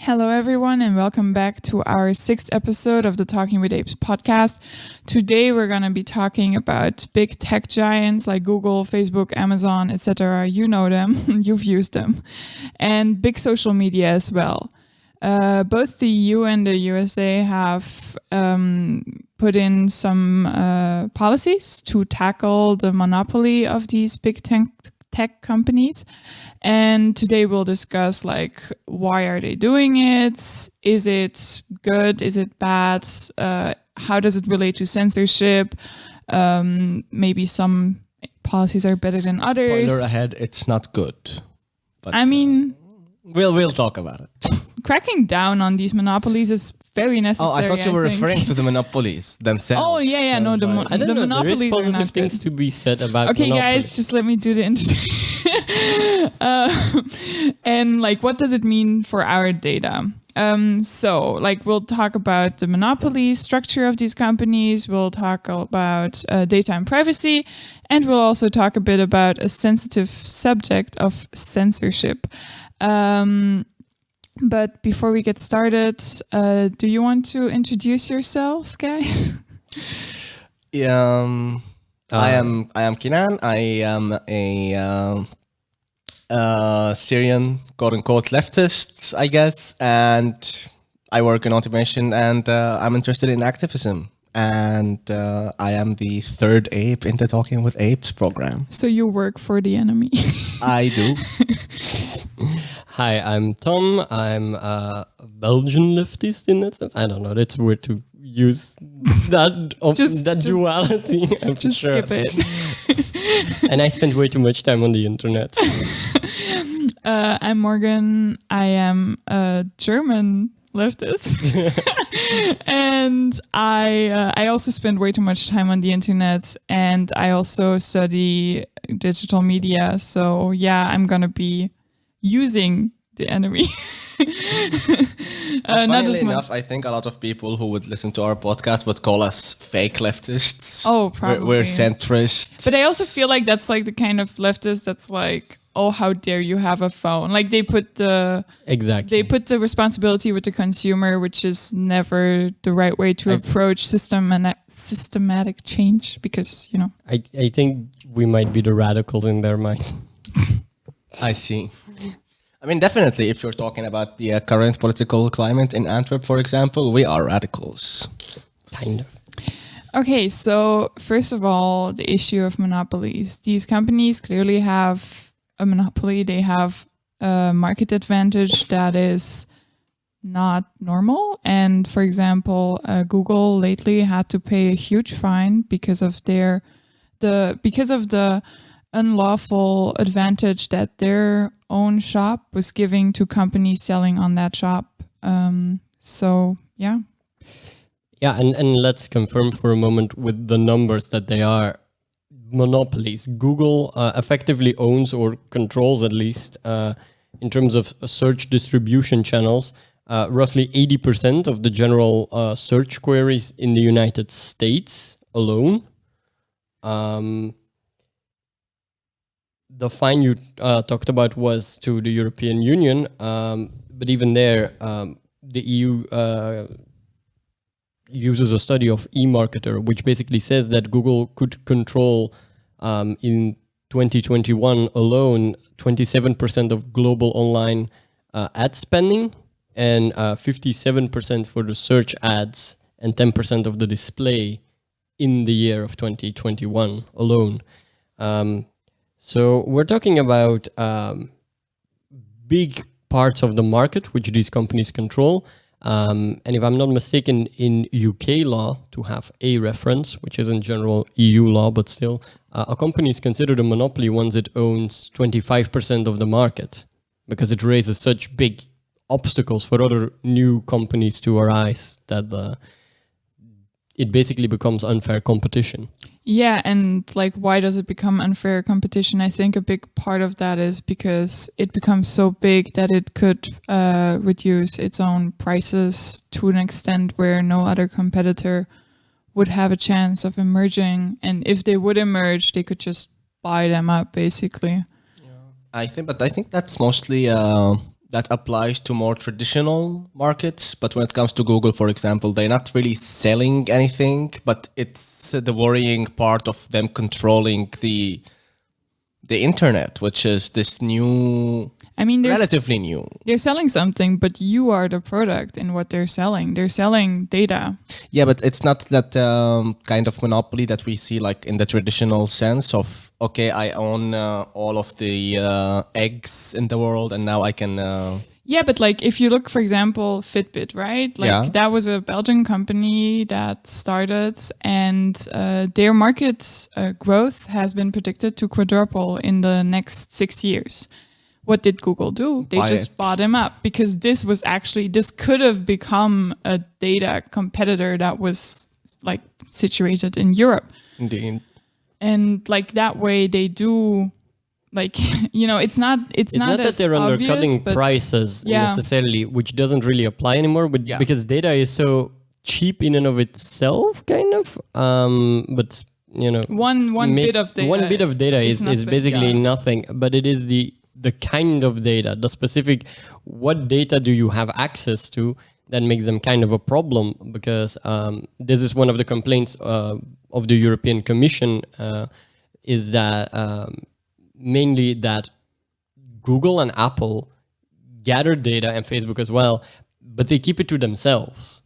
Hello, everyone, and welcome back to our 6th episode of the Talking with Apes podcast. Today, we're going to be talking about big tech giants like Google, Facebook, Amazon, etc. You know them, you've used them, and big social media as well. Both the EU and the USA have put in some policies to tackle the monopoly of these big tech companies. And today we'll discuss why are they doing it? Is it good? Is it bad? How does it relate to censorship? Maybe some policies are better than others. Spoiler ahead, it's not good. But, we'll talk about it. Cracking down on these monopolies is very necessary. Oh, I thought you were referring to the monopolies themselves. Oh, yeah. No, the I don't know. monopolies there is positive are not things good. to be said about Okay, monopolies. guys, just let me do the intro. And what does it mean for our data? We'll talk about the monopoly structure of these companies. We'll talk about data and privacy, and we'll also talk a bit about a sensitive subject of censorship. But before we get started, do you want to introduce yourselves, guys? I am Kinan. I am a Syrian quote-unquote leftist, I guess, and I work in automation, and I'm interested in activism. And I am the third ape in the Talking with Apes program. So you work for the enemy. I do. Hi, I'm Tom. I'm a Belgian leftist in that sense. I don't know. That's weird to use that duality. I'm Just sure. skip it. And I spend way too much time on the internet. I'm Morgan. I am a German leftist. And I also spend way too much time on the internet, and I also study digital media. So yeah, I'm going to be using the enemy. Not Funnily as enough, much. I think a lot of people who would listen to our podcast would call us fake leftists. Oh, probably. We're centrists. But I also feel like that's the kind of leftist that's oh, how dare you have a phone? They put the responsibility with the consumer, which is never the right way to approach systematic change, because I think we might be the radicals in their mind. I see. I mean, definitely, if you're talking about the current political climate in Antwerp, for example, we are radicals. Kind of. Okay, so first of all, the issue of monopolies. These companies clearly have a monopoly. They have a market advantage that is not normal. And for example, Google lately had to pay a huge fine because of the unlawful advantage that their own shop was giving to companies selling on that shop. So yeah. Yeah, and let's confirm for a moment with the numbers that they are monopolies. Google effectively owns, or controls at least, in terms of search distribution channels, roughly 80% of the general search queries in the United States alone. The fine you talked about was to the European Union, but even there, the EU uses a study of eMarketer, which basically says that Google could control, in 2021 alone, 27% of global online ad spending, and 57% for the search ads, and 10% of the display in the year of 2021 alone. So we're talking about big parts of the market which these companies control. And if I'm not mistaken, in UK law, to have a reference, which is in general EU law, but still, a company is considered a monopoly once it owns 25% of the market, because it raises such big obstacles for other new companies to arise that it basically becomes unfair competition. Yeah, and why does it become unfair competition? I think a big part of that is because it becomes so big that it could reduce its own prices to an extent where no other competitor would have a chance of emerging. And if they would emerge, they could just buy them up, basically. I think that's mostly that applies to more traditional markets. But when it comes to Google, for example, they're not really selling anything, but it's the worrying part of them controlling the internet, which is this new, I mean, relatively new. They're selling something, but you are the product in what they're selling. They're selling data. Yeah, but it's not that kind of monopoly that we see like in the traditional sense of, okay, I own all of the eggs in the world and now I can... Yeah, but like if you look, for example, Fitbit, right? Like that was a Belgian company that started, and their market growth has been predicted to quadruple in the next 6 years. What did Google do? They just bought him up, because this could have become a data competitor that was like situated in Europe. Indeed. And like that way they do, like, you know, it's not not that they're undercutting prices necessarily, which doesn't really apply anymore, but because data is so cheap in and of itself, kind of. But you know, one bit of data is basically nothing, but it is the kind of data, the specific, what data do you have access to, that makes them kind of a problem, because this is one of the complaints of the European Commission, is that mainly that Google and Apple gather data, and Facebook as well, but they keep it to themselves.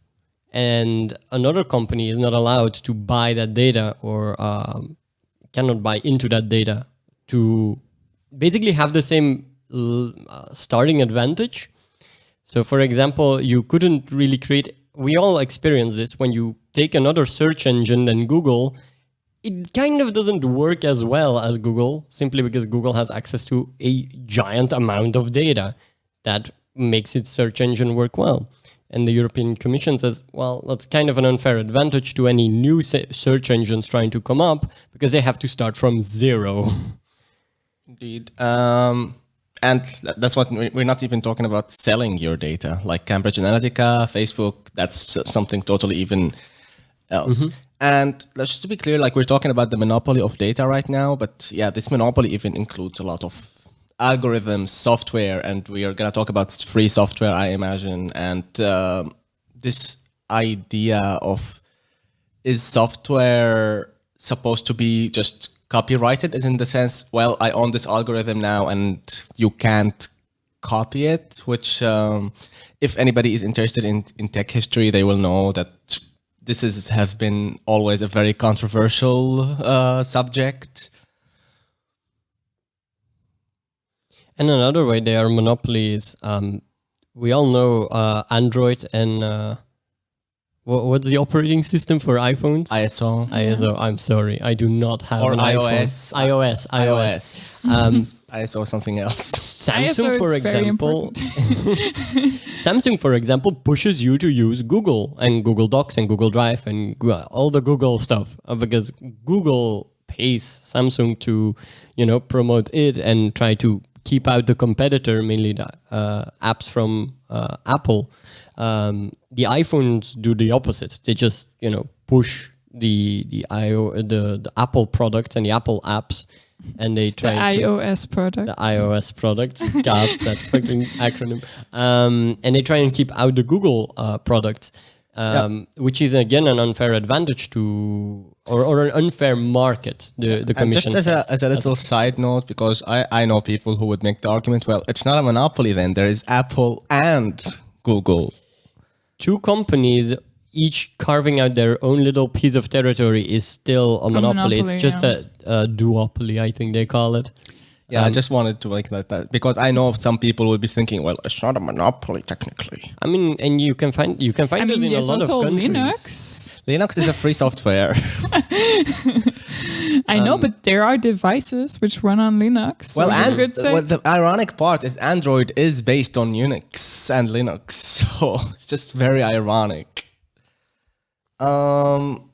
And another company is not allowed to buy that data, or cannot buy into that data to basically have the same starting advantage. So for example, you couldn't really we all experience this, when you take another search engine than Google, it kind of doesn't work as well as Google, simply because Google has access to a giant amount of data that makes its search engine work well. And the European Commission says, well, that's kind of an unfair advantage to any new search engines trying to come up, because they have to start from zero. Indeed. And that's what we're not even talking about selling your data, like Cambridge Analytica, Facebook, that's something totally even else. Mm-hmm. And just to be clear, like we're talking about the monopoly of data right now, but yeah, this monopoly even includes a lot of algorithms, software, and we are going to talk about free software, I imagine. And this idea of, is software supposed to be just copyrighted, is in the sense, well, I own this algorithm now and you can't copy it, which if anybody is interested in tech history, they will know that this has been always a very controversial subject. And another way they are monopolies, we all know Android and what's the operating system for iPhones? ISO. ISO. I'm sorry, I do not have an iOS. iOS. ISO something else. Samsung, for example, Samsung, for example, pushes you to use Google and Google Docs and Google Drive and all the Google stuff, because Google pays Samsung to, promote it and try to keep out the competitor, mainly the apps from Apple. The iPhones do the opposite. They just, push the Apple products and the Apple apps, and they try the iOS product. The iOS product. God, that fucking acronym. And they try and keep out the Google products, which is again an unfair advantage to, or an unfair market. The commission. And just as a little side note, because I know people who would make the argument, well, it's not a monopoly then. There is Apple and Google. Two companies, each carving out their own little piece of territory, is still a monopoly. It's just a duopoly, I think they call it. Yeah, I just wanted to make that because I know some people will be thinking, well, it's not a monopoly technically. I mean, and you can find those in a lot of countries. Linux is a free software. I know, but there are devices which run on Linux. Well, the ironic part is Android is based on Unix and Linux, so it's just very ironic.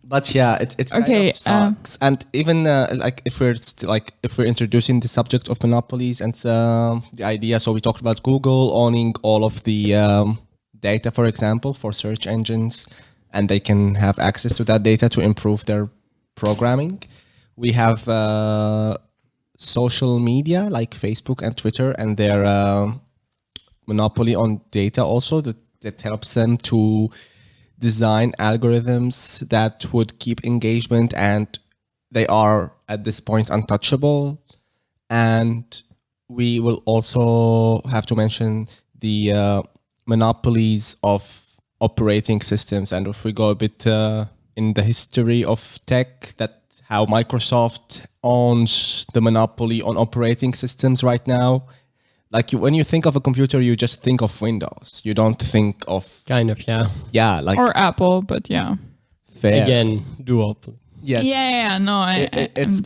But yeah, it's okay. Kind of sucks. And even if we're introducing the subject of monopolies and the idea, so we talked about Google owning all of the data, for example, for search engines, and they can have access to that data to improve their programming. We have social media like Facebook and Twitter, and their monopoly on data also that helps them to design algorithms that would keep engagement, and they are at this point untouchable. And we will also have to mention the monopolies of operating systems. And if we go a bit in the history of tech, that how Microsoft owns the monopoly on operating systems right now. Like when you think of a computer, you just think of Windows. You don't think of Kind of, yeah. like Or Apple, but yeah. fair. Again, duopoly. Yes. Yeah, no, It's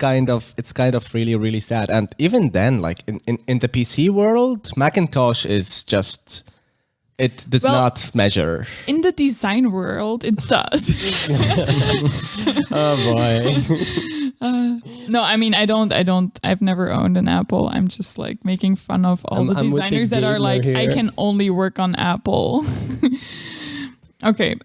kind of really, really sad. And even then, like in the PC world, Macintosh is just, it does Well, not measure. in the design world, it does. Oh boy. No, I mean, I've never owned an Apple. I'm just like making fun of all the I'm with the designers that are like, gamer I here. can only work on Apple. Okay.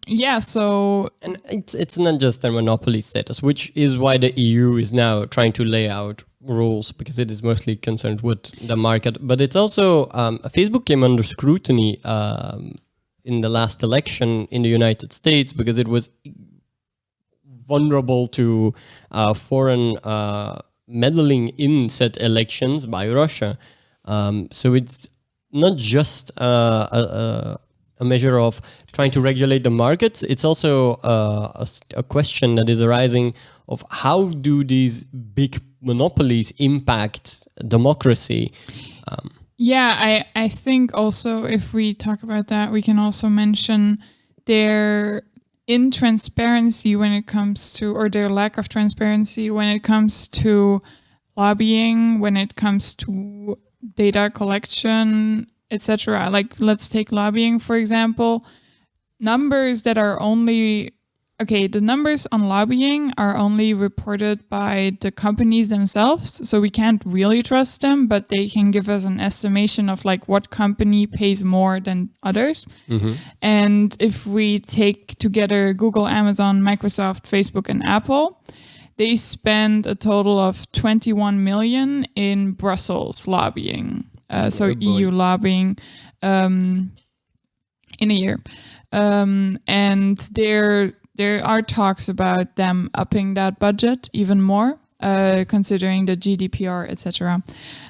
Yeah, so And it's not just a monopoly status, which is why the EU is now trying to lay out rules, because it is mostly concerned with the market. But it's also Facebook came under scrutiny in the last election in the United States because it was vulnerable to foreign meddling in said elections by Russia. So it's not just a measure of trying to regulate the markets. It's also a question that is arising of how do these big monopolies impact democracy? yeah, I think also if we talk about that, we can also mention their intransparency when it comes to, or their lack of transparency when it comes to lobbying, when it comes to data collection, etc. Like, let's take lobbying, for example. Numbers that are only, the numbers on lobbying are only reported by the companies themselves. So we can't really trust them, but they can give us an estimation of like what company pays more than others. And if we take together Google, Amazon, Microsoft, Facebook, and Apple, they spend a total of 21 million in Brussels lobbying. So EU lobbying in a year. And there are talks about them upping that budget even more, considering the GDPR, etc.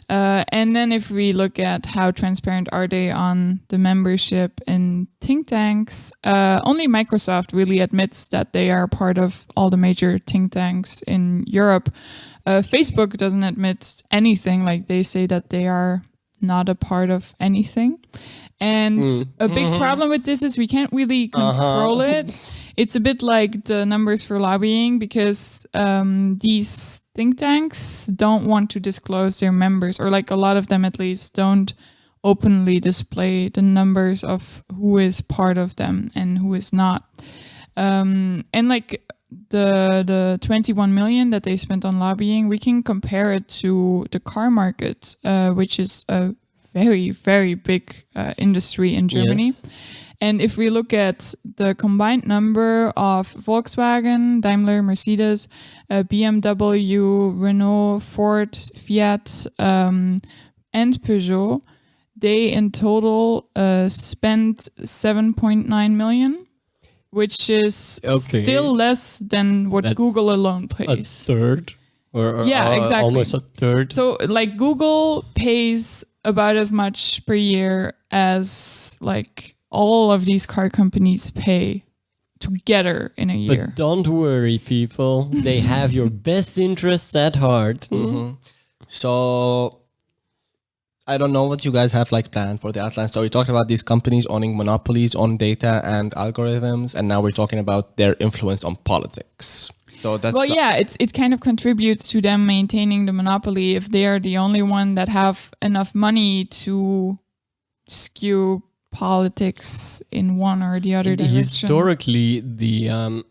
And then if we look at how transparent are they on the membership in think tanks, only Microsoft really admits that they are part of all the major think tanks in Europe. Facebook doesn't admit anything. Like, they say that they are not a part of anything. And a big problem with this is we can't really control it. It's a bit like the numbers for lobbying, because these think tanks don't want to disclose their members, or like a lot of them at least don't openly display the numbers of who is part of them and who is not. And like the 21 million that they spent on lobbying, we can compare it to the car market, which is a very, very big industry in Germany. Yes. And if we look at the combined number of Volkswagen, Daimler, Mercedes, BMW, Renault, Ford, Fiat, and Peugeot, they in total spent 7.9 million, which is still less than what That's Google alone A pays. third? Or Yeah, exactly. Almost a third. So like Google pays about as much per year as like all of these car companies pay together in a year. But don't worry, people. They have your best interests at heart. So I don't know what you guys have like planned for the Outline. So we talked about these companies owning monopolies on data and algorithms, and now we're talking about their influence on politics. So that's it kind of contributes to them maintaining the monopoly if they are the only one that have enough money to skew politics in one or the other direction. Historically, the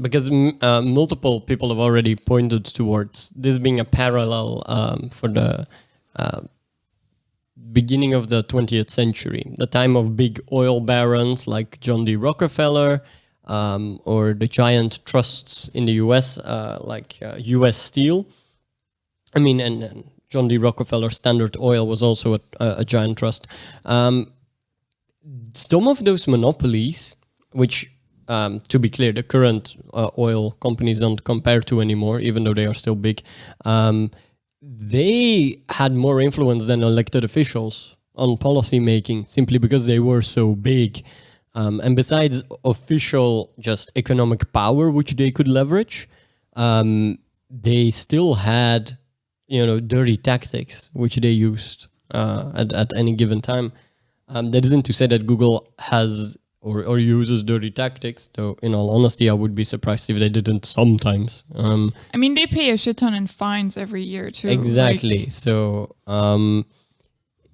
because multiple people have already pointed towards this being a parallel for the beginning of the 20th century, the time of big oil barons like John D. Rockefeller, or the giant trusts in the US, like US Steel. I mean, and John D. Rockefeller Standard Oil was also a giant trust. Some of those monopolies, which, to be clear, the current oil companies don't compare to anymore, even though they are still big, they had more influence than elected officials on policy making, simply because they were so big. And besides official just economic power, which they could leverage, they still had, dirty tactics, which they used at any given time. That isn't to say that Google has or uses dirty tactics, though in all honesty, I would be surprised if they didn't sometimes. I mean, they pay a shit ton in fines every year too. Exactly. So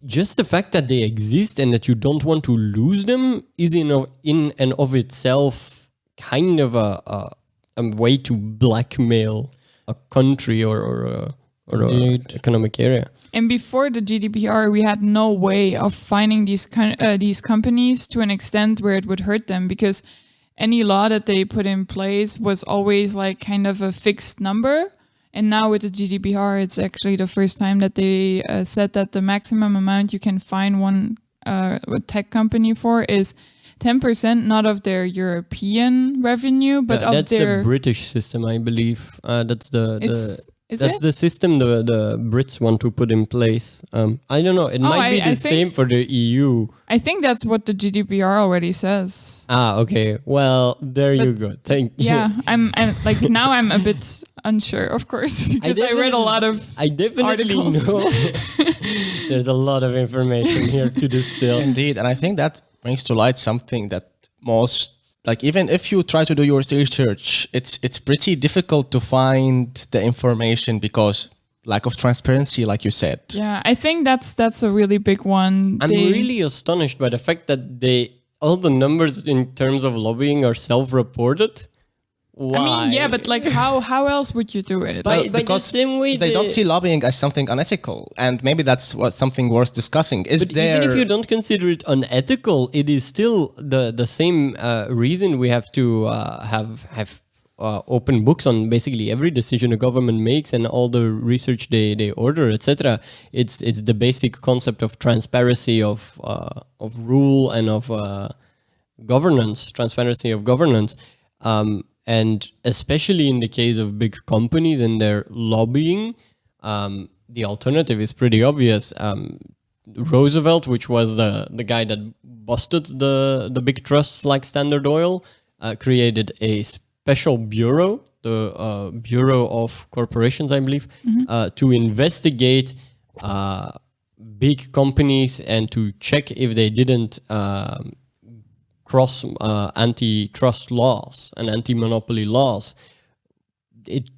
just the fact that they exist and that you don't want to lose them is in and of itself kind of a way to blackmail a country or an economic area. And before the GDPR, we had no way of finding these companies to an extent where it would hurt them, because any law that they put in place was always like kind of a fixed number. And now with the GDPR, it's actually the first time that they said that the maximum amount you can fine one tech company for is 10%, not of their European revenue, but of that's their... the British system, I believe. That's Is the system the Brits want to put in place. I don't know. It might be the same for the EU. I think that's what the GDPR already says. Okay. Well, there you go. Thank you. Yeah, I'm like now I'm a bit unsure, of course, because I read a lot of I definitely articles. know. There's a lot of information here to distill. Indeed, and I think that brings to light something that most, like, even if you try to do your research, it's pretty difficult to find the information because lack of transparency, like you said. Yeah, I think that's a really big one. I'm really astonished by the fact that all the numbers in terms of lobbying are self-reported. Why? I mean, yeah, but like how else would you do it? By Because the same way they don't see lobbying as something unethical, and maybe that's something worth discussing. Even if you don't consider it unethical, it is still the same reason we have to have open books on basically every decision a government makes and all the research they order, etc. It's the basic concept of transparency of rule and of governance, transparency of governance. And especially in the case of big companies and their lobbying, the alternative is pretty obvious. Roosevelt, which was the guy that busted the big trusts like Standard Oil, created a special bureau, the Bureau of Corporations, I believe, to investigate big companies and to check if they didn't cross antitrust laws and anti-monopoly laws. It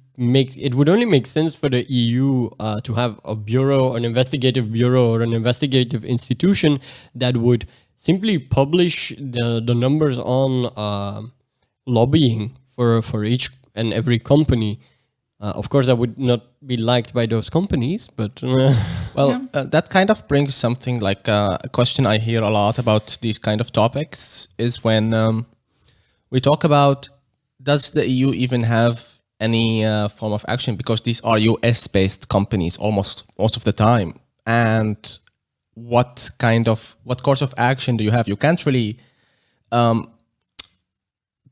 would only make sense for the EU to have a bureau, an investigative bureau, or an investigative institution that would simply publish the numbers on lobbying for each and every company. Of course, that would not be liked by those companies, but... that kind of brings something like a question I hear a lot about these kind of topics is when we talk about, does the EU even have any form of action? Because these are US-based companies most of the time. And what course of action do you have? You can't really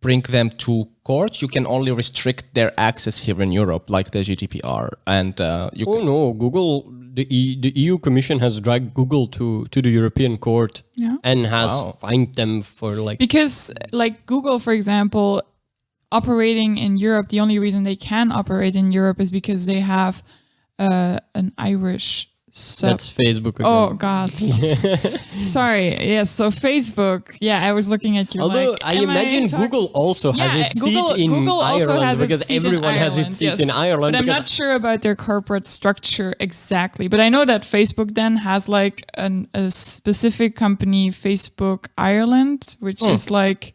bring them to court. You can only restrict their access here in Europe, like the GDPR. And Google, the EU Commission has dragged Google to the European court and has fined them for because like Google, for example, operating in Europe, the only reason they can operate in Europe is because they have an Irish That's Facebook again. Oh God. Sorry. Yes. So Facebook. Yeah, I was looking at you. Although I imagine Google also has its seat in Ireland because everyone has its seat in Ireland. But I'm not sure about their corporate structure exactly. But I know that Facebook then has like a specific company, Facebook Ireland, which is like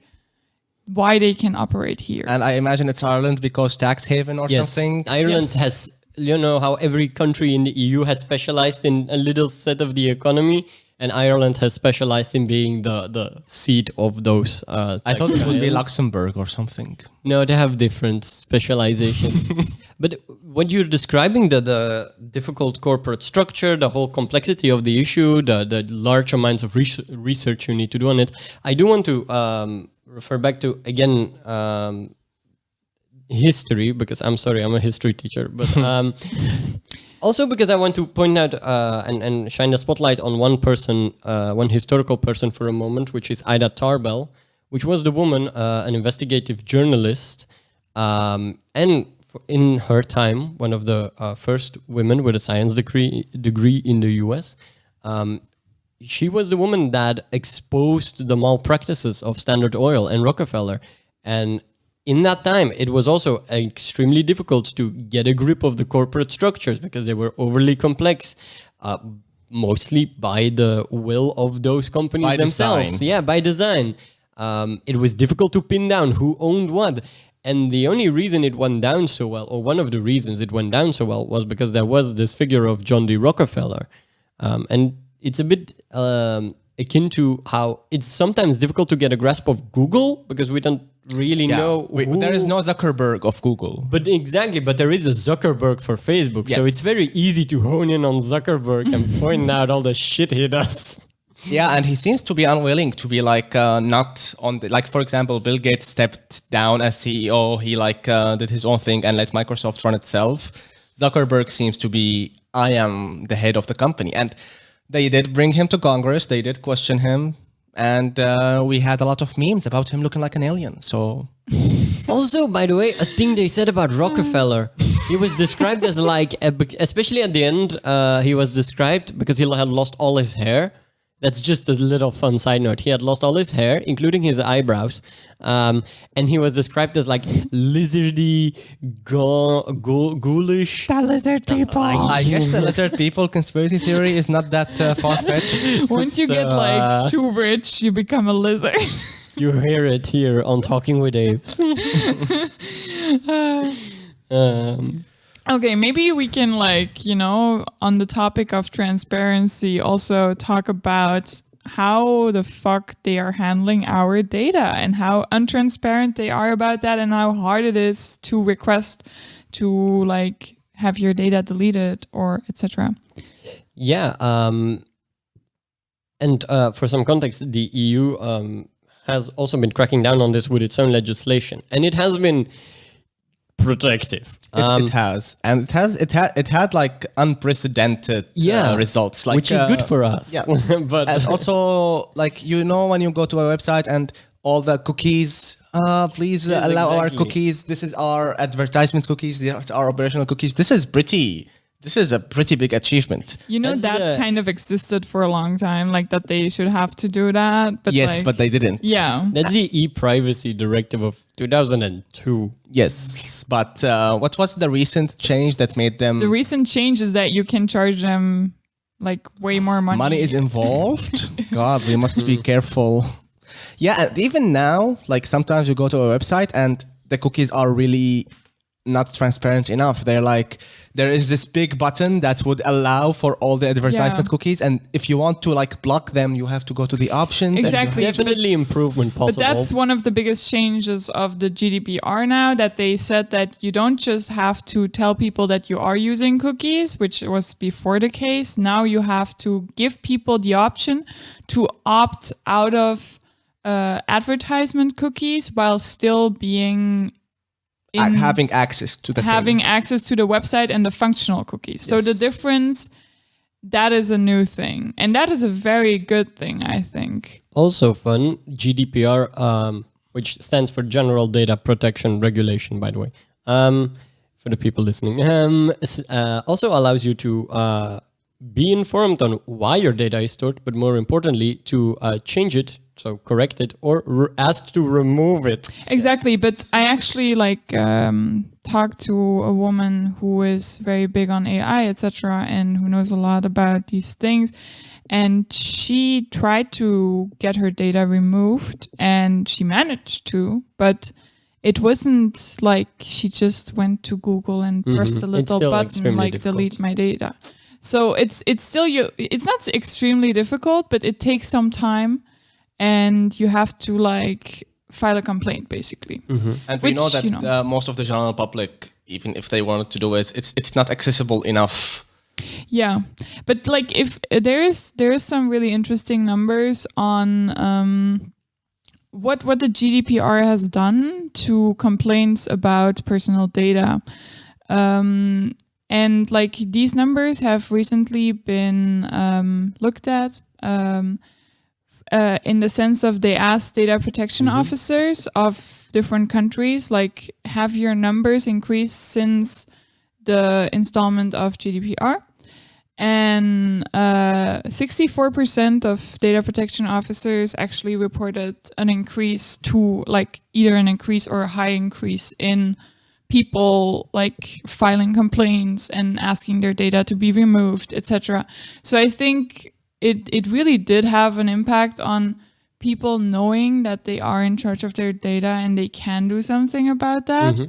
why they can operate here. And I imagine it's Ireland because tax haven or something. Ireland has. You know how every country in the EU has specialized in a little set of the economy. and Ireland has specialized in being the seat of those. I thought it would be giants. Luxembourg or something. No, they have different specializations. But when you're describing the difficult corporate structure, the whole complexity of the issue, the large amounts of research you need to do on it, I do want to refer back to, again, history, because I'm sorry, I'm a history teacher, but also because I want to point out and shine the spotlight on one person, one historical person for a moment, which is Ida Tarbell, which was the woman, an investigative journalist, and in her time, one of the first women with a science degree in the US. She was the woman that exposed the malpractices of Standard Oil and Rockefeller. And in that time, it was also extremely difficult to get a grip of the corporate structures because they were overly complex, mostly by the will of those companies By themselves. design. Yeah, by design. It was difficult to pin down who owned what. And the only reason it went down so well, or one of the reasons it went down so well, was because there was this figure of John D. Rockefeller. And it's a bit akin to how it's sometimes difficult to get a grasp of Google because we don't really know. There is no Zuckerberg of Google. But exactly, but there is a Zuckerberg for Facebook. So Yes. it's very easy to hone in on Zuckerberg and point out all the shit he does. Yeah, and he seems to be unwilling to be not on the, for example, Bill Gates stepped down as CEO. He did his own thing and let Microsoft run itself. Zuckerberg seems to be, I am the head of the company. And they did bring him to Congress. They did question him. And we had a lot of memes about him looking like an alien. So Also, by the way, a thing they said about Rockefeller, he was described as especially at the end, he was described because he had lost all his hair. That's just a little fun side note. He had lost all his hair, including his eyebrows. And he was described as lizardy, ghoulish. The lizard people. I guess the lizard people conspiracy theory is not that far-fetched. Once you get too rich, you become a lizard. You hear it here on Talking with Apes. Okay, maybe we can on the topic of transparency also talk about how the fuck they are handling our data and how untransparent they are about that and how hard it is to request to have your data deleted or etc. Yeah. And for some context, the EU has also been cracking down on this with its own legislation, and it has been protective. It has, and it had unprecedented results, which is good for us. Yeah, but and also when you go to a website and all the cookies, please Yes, allow our exactly. cookies. This is our advertisement cookies. These are our operational cookies. This is a pretty big achievement. That's that kind of existed for a long time, that they should have to do that. But Yes, but they didn't. yeah. that's the e-privacy directive of 2002. Yes, but what was the recent change that made them? The recent change is that you can charge them way more money. Money is involved. God, we must be careful. Yeah, and even now, sometimes you go to a website and the cookies are really not transparent enough. They're there is this big button that would allow for all the advertisement cookies, and if you want to block them, you have to go to the options. Exactly. Definitely improvement possible. But that's one of the biggest changes of the GDPR now, that they said that you don't just have to tell people that you are using cookies, which was before the case. Now you have to give people the option to opt out of advertisement cookies while still being having access to the access to the website and the functional cookies. So the difference, that is a new thing. And that is a very good thing, I think. Also fun, GDPR, which stands for General Data Protection Regulation, by the way, for the people listening, also allows you to be informed on why your data is stored, but more importantly, to change it, so correct it, or ask to remove it. Exactly. Yes. But I actually talked to a woman who is very big on AI, etc., and who knows a lot about these things. And she tried to get her data removed, and she managed to, but it wasn't she just went to Google and pressed a little button delete my data. So it's still it's not extremely difficult, but it takes some time, and you have to like file a complaint basically. And we know Which, that most of the general public, even if they wanted to do it, it's not accessible enough. Yeah, but like if there is some really interesting numbers on what the GDPR has done to complaints about personal data. And like these numbers have recently been looked at in the sense of they asked data protection officers of different countries, like, have your numbers increased since the installment of GDPR? And 64% of data protection officers actually reported an increase to like either an increase or a high increase in people like filing complaints and asking their data to be removed, etc. So I think it really did have an impact on people knowing that they are in charge of their data and they can do something about that.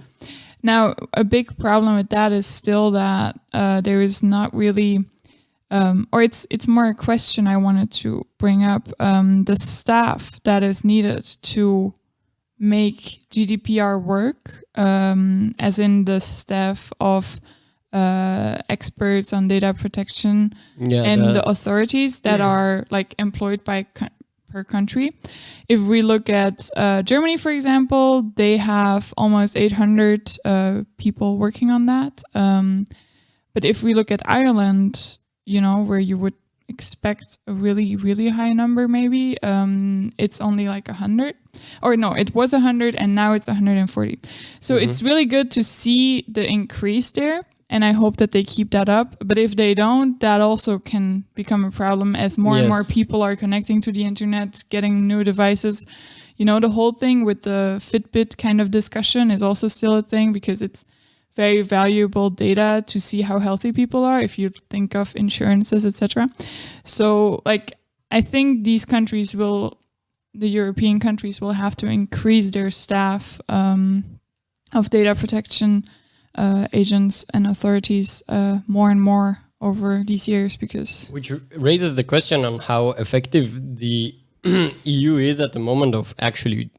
Now, a big problem with that is still that there is not really, or it's more a question I wanted to bring up, the staff that is needed to make GDPR work, as in the staff of experts on data protection and the authorities that are like employed by per country. If we look at Germany, for example, they have almost 800 people working on that. But if we look at Ireland, where you would expect a really, really high number, maybe, it's only like 100. Or no, it was 100 and now it's 140. So it's really good to see the increase there. And I hope that they keep that up. But if they don't, that also can become a problem as more and more people are connecting to the internet, getting new devices. The whole thing with the Fitbit kind of discussion is also still a thing because it's very valuable data to see how healthy people are if you think of insurances, etc. So like, I think these countries the European countries will have to increase their staff of data protection agents and authorities more and more over these years, because which raises the question on how effective the EU is at the moment of actually,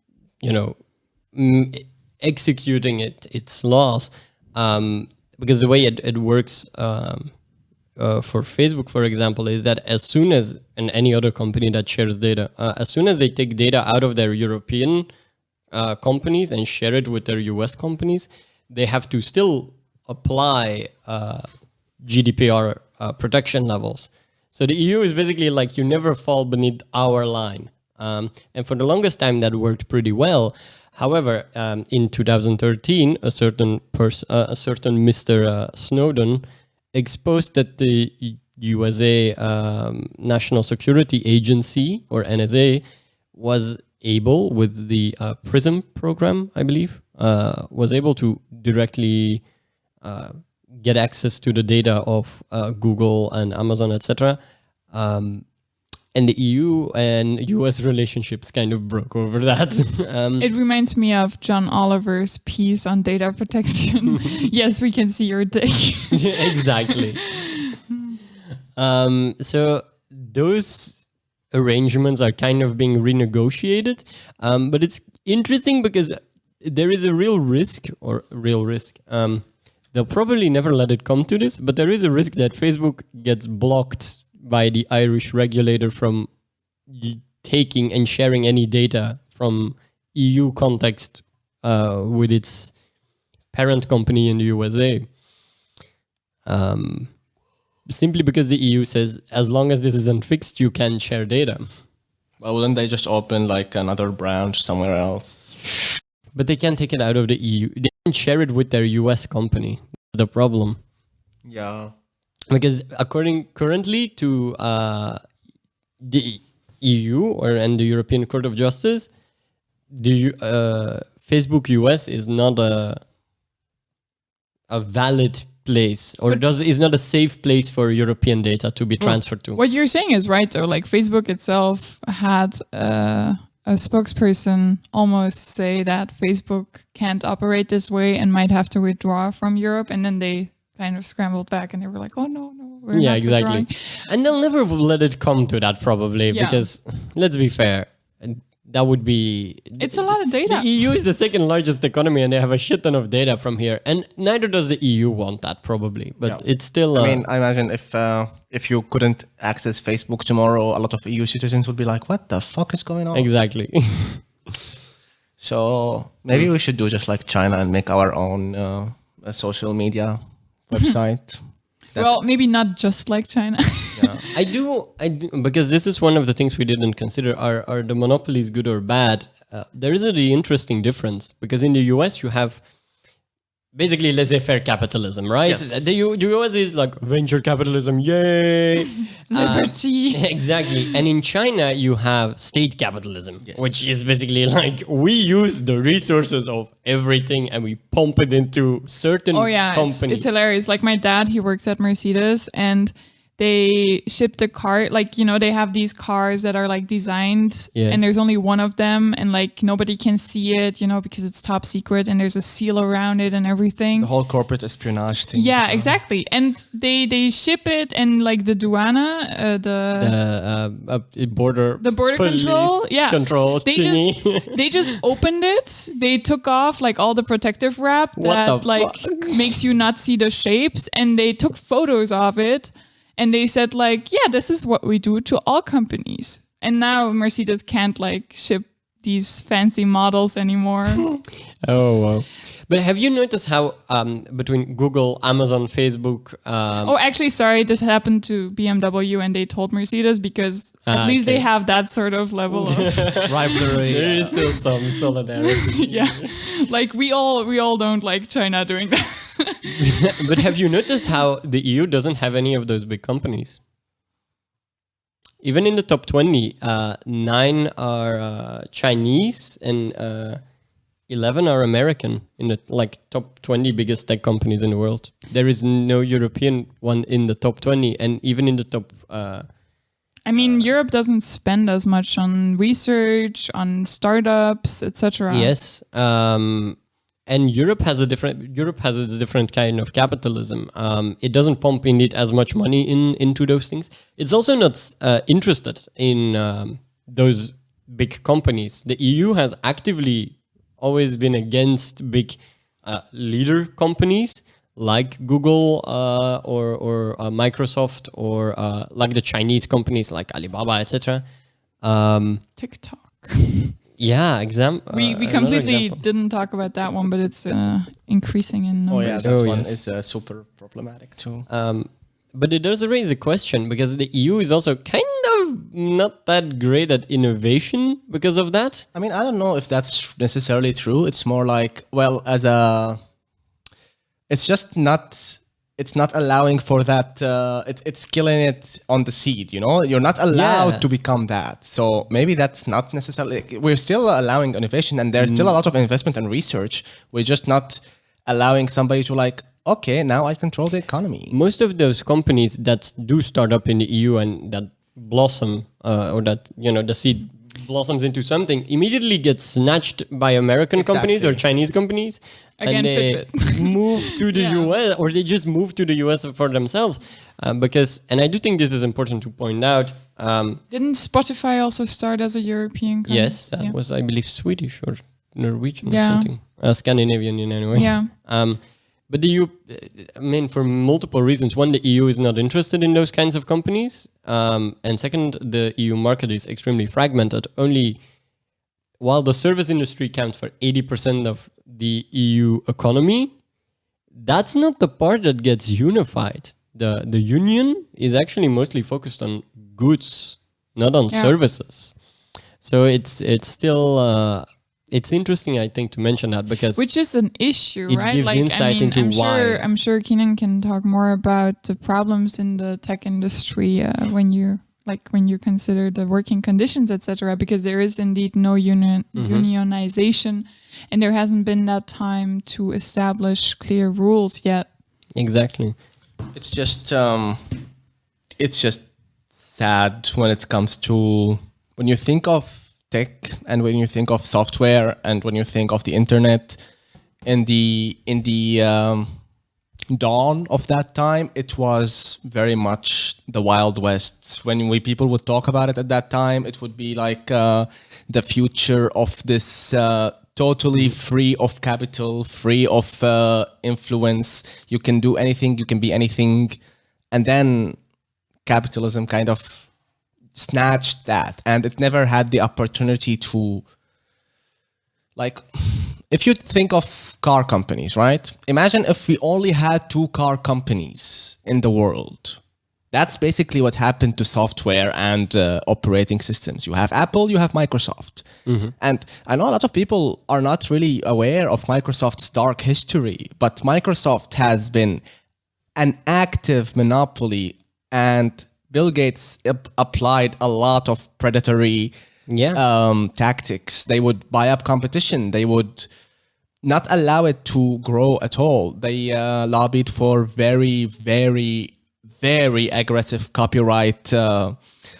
executing its laws, because the way it works for Facebook, for example, is that as soon as, and any other company that shares data, as soon as they take data out of their European companies and share it with their US companies, they have to still apply GDPR protection levels. So the EU is basically like, you never fall beneath our line. And for the longest time, that worked pretty well. However, in 2013, a certain Mr. Snowden exposed that the USA National Security Agency, or NSA, was able, with the PRISM program, I believe, was able to directly get access to the data of Google and Amazon, etc. And the EU and US relationships kind of broke over that. It reminds me of John Oliver's piece on data protection. Yes, we can see your dick. Exactly. So those arrangements are kind of being renegotiated. But it's interesting because there is a real risk. They'll probably never let it come to this, but there is a risk that Facebook gets blocked by the Irish regulator from taking and sharing any data from EU context with its parent company in the USA. Simply because the EU says, as long as this isn't fixed, you can share data. Well, wouldn't they just open like another branch somewhere else? But they can't take it out of the EU. They can share it with their US company. That's the problem. Yeah. Because according currently to the EU and the European Court of Justice, the Facebook US is not a valid place, or is not a safe place for European data to be transferred to. What you're saying is right, though. Like Facebook itself had a spokesperson almost say that Facebook can't operate this way and might have to withdraw from Europe, and then they kind of scrambled back and they were like, oh no. We're Yeah, not exactly. withdrawing. And they'll never let it come to that probably Yeah. because let's be fair, that would be It's a lot of data. The EU is the second largest economy and they have a shit ton of data from here, and neither does the EU want that probably. But Yeah. it's still. I mean, I imagine if you couldn't access Facebook tomorrow, a lot of EU citizens would be like, "What the fuck is going on?" exactly. So maybe we should do just like China and make our own social media website. Well, maybe not just like China. I do, because this is one of the things we didn't consider. Are the monopolies good or bad? There is a really interesting difference because in the US you have basically laissez-faire capitalism, right? Yes. The US is like venture capitalism, yay! Liberty. Exactly. And in China, you have state capitalism, which is basically like we use the resources of everything and we pump it into certain Oh yeah, companies. it's hilarious. Like my dad, he works at Mercedes, and they shipped a car. Like, you know, they have these cars that are like designed, Yes. and there's only one of them, and like nobody can see it, you know, because it's top secret, and there's a seal around it and everything. The whole corporate espionage thing. Yeah, exactly. And they ship it, and like the douana, the border border police control, yeah, control they thingy. just they just opened it. They took off like all the protective wrap What that the like makes you not see the shapes, and they took photos of it, and they said like, yeah, this is what we do to all companies. And now Mercedes can't like ship these fancy models anymore. Oh wow. But have you noticed how between Google, Amazon, Facebook, Oh, actually, sorry, this happened to BMW, and they told Mercedes because at least they okay. have that sort of level of rivalry. there is still some solidarity. yeah. Like we all don't like China doing that. But have you noticed how the EU doesn't have any of those big companies? Even in the top 20, 9 are Chinese and 11 are American in the like top 20 biggest tech companies in the world. There is no European one in the top 20, and even in the top. I mean, Europe doesn't spend as much on research, on startups, etc. Yes, and Europe has a different kind of capitalism. It doesn't pump in it as much money into those things. It's also not interested in those big companies. The EU has actively always been against big leader companies like Google or Microsoft or like the Chinese companies like Alibaba, etc. TikTok. Yeah, We another completely example. didn't talk about that one, but it's increasing in Oh numbers. yeah, that one yes. is super problematic too. But it does raise a question because the EU is also kind of not that great at innovation because of that. I mean, I don't know if that's necessarily true. It's more like, well, it's just not. It's not allowing for that. It's killing it on the seed. You know, you're not allowed Yeah. to become that. So maybe that's not necessarily. We're still allowing innovation, and there's still a lot of investment and research. We're just not allowing somebody to like, okay, now I control the economy. Most of those companies that do start up in the EU and that blossom or that, you know, the seed blossoms into something immediately gets snatched by American companies or Chinese companies. Again, and they Fitbit. move to the Yeah. US, or they just move to the US for themselves. Because, and I do think this is important to point out. Didn't Spotify also start as a European company? Yes, that was, I believe, Swedish or Norwegian Yeah. or something. Scandinavian in any way. Yeah. But the EU, I mean, for multiple reasons. One, the EU is not interested in those kinds of companies. And second, the EU market is extremely fragmented. While the service industry counts for 80% of the EU economy, that's not the part that gets unified. The union is actually mostly focused on goods, not on services. So it's still... it's interesting, I think, to mention that because which is an issue, it right? gives insight into why. I'm sure Keenan can talk more about the problems in the tech industry when you consider the working conditions, etc. Because there is indeed no unionization, and there hasn't been that time to establish clear rules yet. Exactly. It's just sad when it comes to when you think of tech and when you think of software and when you think of the internet in the dawn of that time, it was very much the Wild West. When people would talk about it at that time, it would be like the future of this totally free of capital, free of influence. You can do anything, you can be anything. And then capitalism kind of snatched that, and it never had the opportunity to, like, if you think of car companies, right? Imagine if we only had 2 car companies in the world. That's basically what happened to software and operating systems. You have Apple, you have Microsoft. And I know a lot of people are not really aware of Microsoft's dark history, but Microsoft has been an active monopoly, and Bill Gates applied a lot of predatory tactics. They would buy up competition. They would not allow it to grow at all. They lobbied for very, very, very aggressive copyright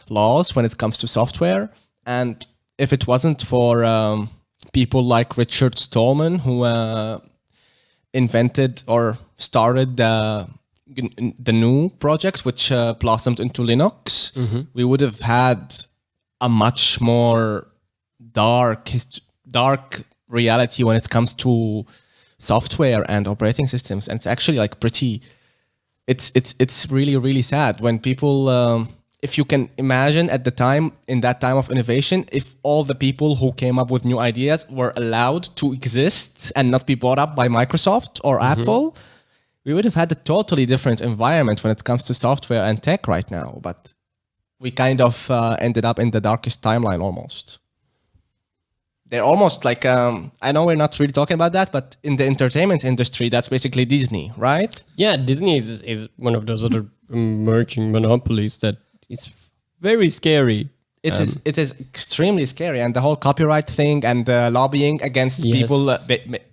laws when it comes to software. And if it wasn't for people like Richard Stallman, who invented or started the GNU project, which blossomed into Linux, we would have had a much more dark reality when it comes to software and operating systems. And it's actually like pretty, it's really, really sad when people, if you can imagine at the time, in that time of innovation, if all the people who came up with new ideas were allowed to exist and not be bought up by Microsoft or Apple, we would have had a totally different environment when it comes to software and tech right now. But we kind of ended up in the darkest timeline almost. They're almost like, I know we're not really talking about that, but in the entertainment industry, that's basically Disney, right? Yeah, Disney is one of those other emerging monopolies that is very scary. It is extremely scary, and the whole copyright thing and lobbying against people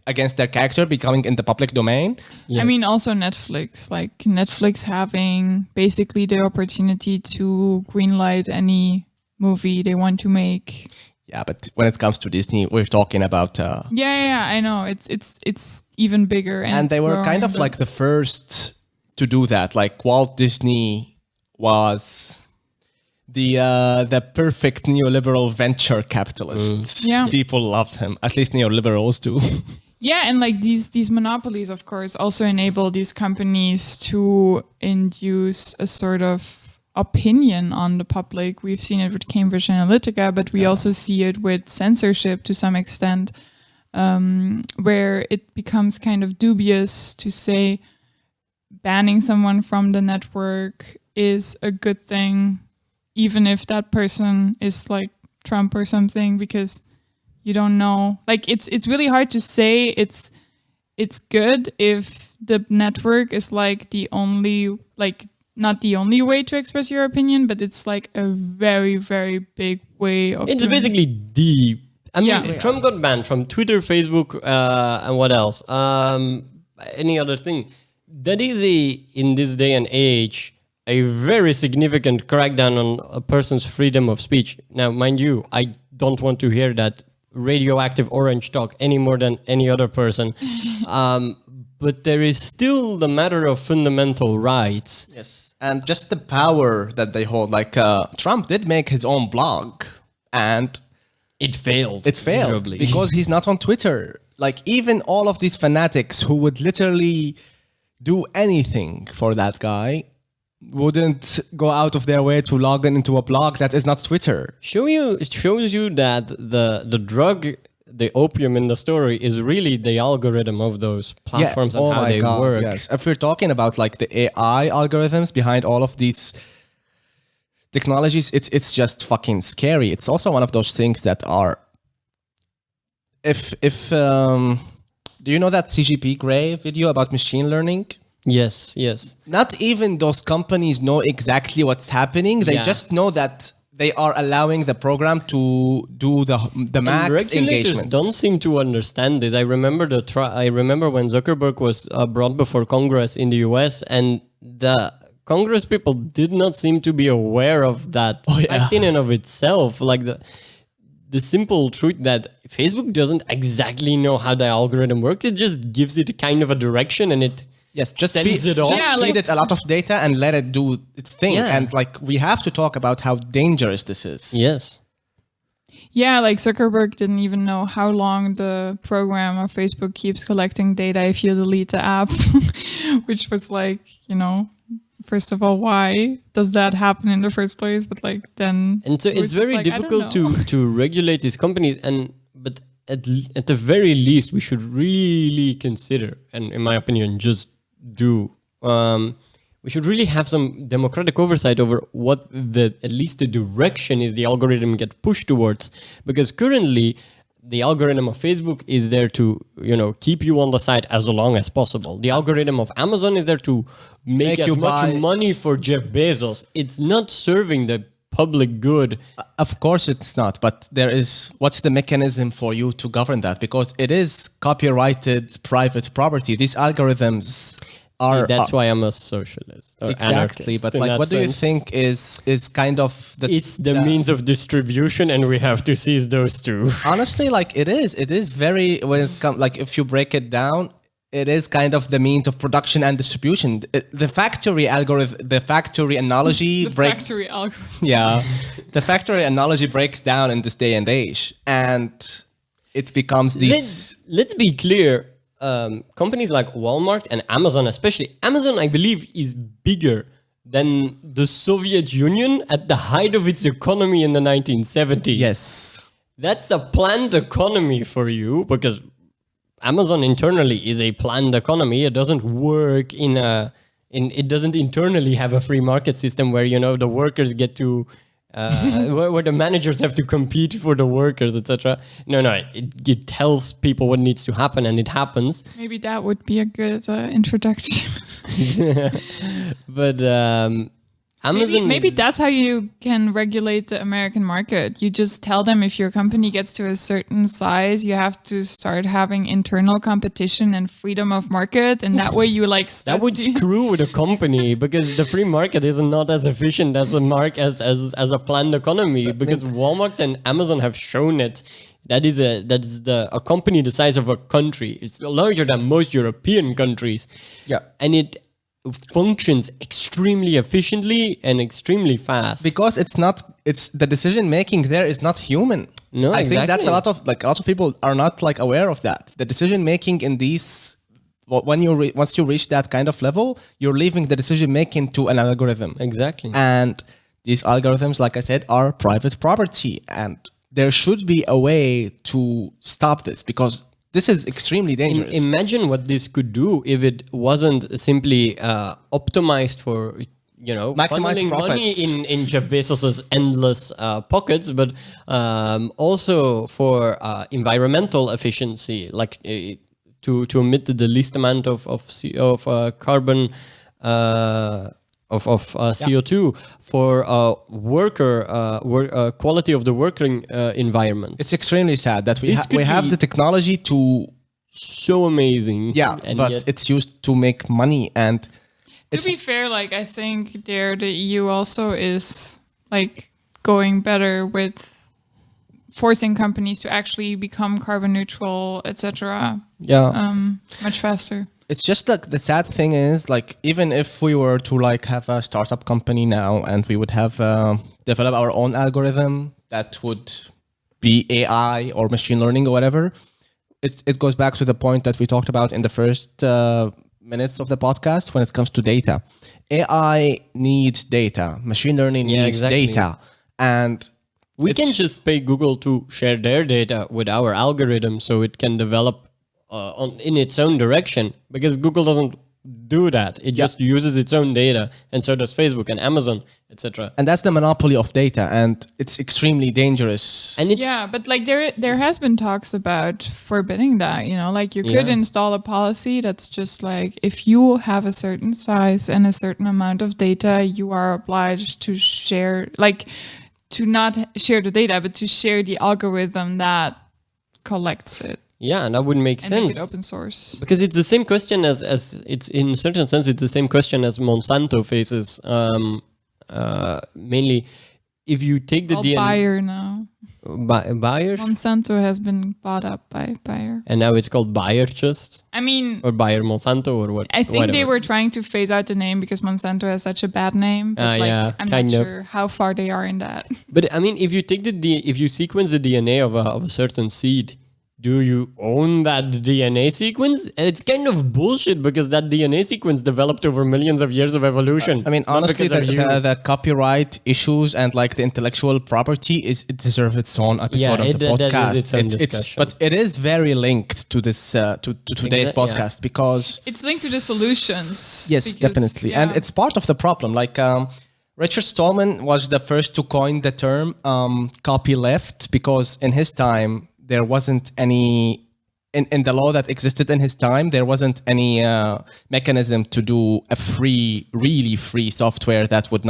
against their character becoming in the public domain. I mean, also Netflix, like Netflix having basically the opportunity to greenlight any movie they want to make. Yeah, but when it comes to Disney, we're talking about. Yeah, I know it's even bigger, and they were kind of like the first to do that. Like Walt Disney was the perfect neoliberal venture capitalist. Yeah. People love him. At least neoliberals do. Yeah, and like these monopolies, of course, also enable these companies to induce a sort of opinion on the public. We've seen it with Cambridge Analytica, but we also see it with censorship to some extent, where it becomes kind of dubious to say banning someone from the network is a good thing, even if that person is like Trump or something, because you don't know. Like it's really hard to say it's good if the network is like the only, like not the only way to express your opinion, but it's like a very, very big way of It's basically the... I mean, Trump got banned from Twitter, Facebook, and what else? Any other thing. That is in this day and age, a very significant crackdown on a person's freedom of speech. Now, mind you, I don't want to hear that radioactive orange talk any more than any other person. But there is still the matter of fundamental rights. Yes. And just the power that they hold. Like Trump did make his own blog, and it failed. It failed miserably because he's not on Twitter. Like even all of these fanatics who would literally do anything for that guy wouldn't go out of their way to log into a blog that is not Twitter. It shows you that the drug, the opium in the story is really the algorithm of those platforms and how they work. Yes. If we're talking about like the AI algorithms behind all of these technologies, it's just fucking scary. It's also one of those things that are, do you know that CGP Grey video about machine learning? Yes. Not even those companies know exactly what's happening. They just know that they are allowing the program to do the max engagement. Don't seem to understand this. I remember when Zuckerberg was brought before Congress in the US, and the Congress people did not seem to be aware of that fact in and of itself. Like the simple truth that Facebook doesn't exactly know how the algorithm works. It just gives it kind of a direction, and it Yes, just sends feed it off. Yeah, feed like- it a lot of data and let it do its thing. Yeah. And like we have to talk about how dangerous this is. Yes. Yeah, like Zuckerberg didn't even know how long the program of Facebook keeps collecting data if you delete the app, which was like, first of all, why does that happen in the first place? But like then, And so it was it's just very like, I don't difficult know. to regulate these companies, but at the very least we should really consider, and in my opinion just do, we should really have some democratic oversight over what at least the direction is the algorithm get pushed towards, because currently the algorithm of Facebook is there to, keep you on the site as long as possible. The algorithm of Amazon is there to make as you much buy- money for Jeff Bezos. It's not serving the public good. Of course it's not, but what's the mechanism for you to govern that? Because it is copyrighted private property. These algorithms are... That's why I'm a socialist. Or Exactly, anarchist but in like, that what do you sense. think is kind of It's the means of distribution, and we have to seize those two. Honestly, like it is very, when it's come, like if you break it down, it is kind of the means of production and distribution. The factory algorithm, the factory analogy The breaks. factory algorithm. Yeah, the factory analogy breaks down in this day and age, and it becomes these. Let's be clear. Companies like Walmart and Amazon, especially Amazon, I believe, is bigger than the Soviet Union at the height of its economy in the 1970s. Yes. That's a planned economy for you, because Amazon internally is a planned economy. It doesn't work it doesn't internally have a free market system where, the workers get to, where the managers have to compete for the workers, etc. No, it tells people what needs to happen, and it happens. Maybe that would be a good introduction. But Amazon, Maybe that's how you can regulate the American market. You just tell them if your company gets to a certain size, you have to start having internal competition and freedom of market, and that way you like that would screw the company, because the free market is not as efficient as a planned economy. Because Walmart and Amazon have shown it. That is a company the size of a country. It's larger than most European countries. Yeah. And it functions extremely efficiently and extremely fast. Because it's the decision making there is not human. No, I think that's exactly. a lot of people are not like aware of that. The decision making in these, once you reach that kind of level, you're leaving the decision making to an algorithm. Exactly. And these algorithms, like I said, are private property, and there should be a way to stop this, because this is extremely dangerous. Imagine what this could do if it wasn't simply optimized for, Maximize funneling money profits. in Jeff Bezos's endless pockets, but also for environmental efficiency, like to emit the least amount of carbon. Of CO2 for quality of the working environment. It's extremely sad that we This could have be- the technology to, So amazing. yeah, And but yet- it's used to make money, and To be fair, like I think the EU also is like going better with forcing companies to actually become carbon neutral, etc. yeah. Much faster. It's just like the sad thing is, like, even if we were to like have a startup company now and we would have develop our own algorithm that would be AI or machine learning or whatever, it goes back to the point that we talked about in the first minutes of the podcast when it comes to data. AI needs data. Machine learning Yeah, needs exactly. data. And we it's- can just pay Google to share their data with our algorithm so it can develop in its own direction, because Google doesn't do that. It just uses its own data, and so does Facebook and Amazon, etc. And that's the monopoly of data, and it's extremely dangerous. And it's Yeah, but like there has been talks about forbidding that, like you could Yeah. install a policy that's just like if you have a certain size and a certain amount of data, you are obliged to share, like to not share the data, but to share the algorithm that collects it yeah, and that would make and sense. make it open source. Because it's the same question as it's in a certain sense it's the same question as Monsanto faces. Mainly, if you take the I'll DNA, Bayer now. Bayer, Monsanto has been bought up by Bayer. and now it's called Bayer just, I mean, or Bayer Monsanto, or what? I think they whatever. were trying to phase out the name because Monsanto has such a bad name. But Yeah, I'm kind not of. sure how far they are in that. But I mean, if you take if you sequence the DNA of a certain seed, do you own that DNA sequence? It's kind of bullshit because that DNA sequence developed over millions of years of evolution. I mean, not honestly, because of you. the copyright issues and like the intellectual property it deserves its own episode of the that is podcast. its own discussion. But it is very linked to this to today's Exactly, yeah. podcast because It's linked to the solutions. yes, because, definitely, and yeah. it's part of the problem. Like Richard Stallman was the first to coin the term copyleft because in his time there wasn't any. In the law that existed in his time, there wasn't any mechanism to do a really free software that would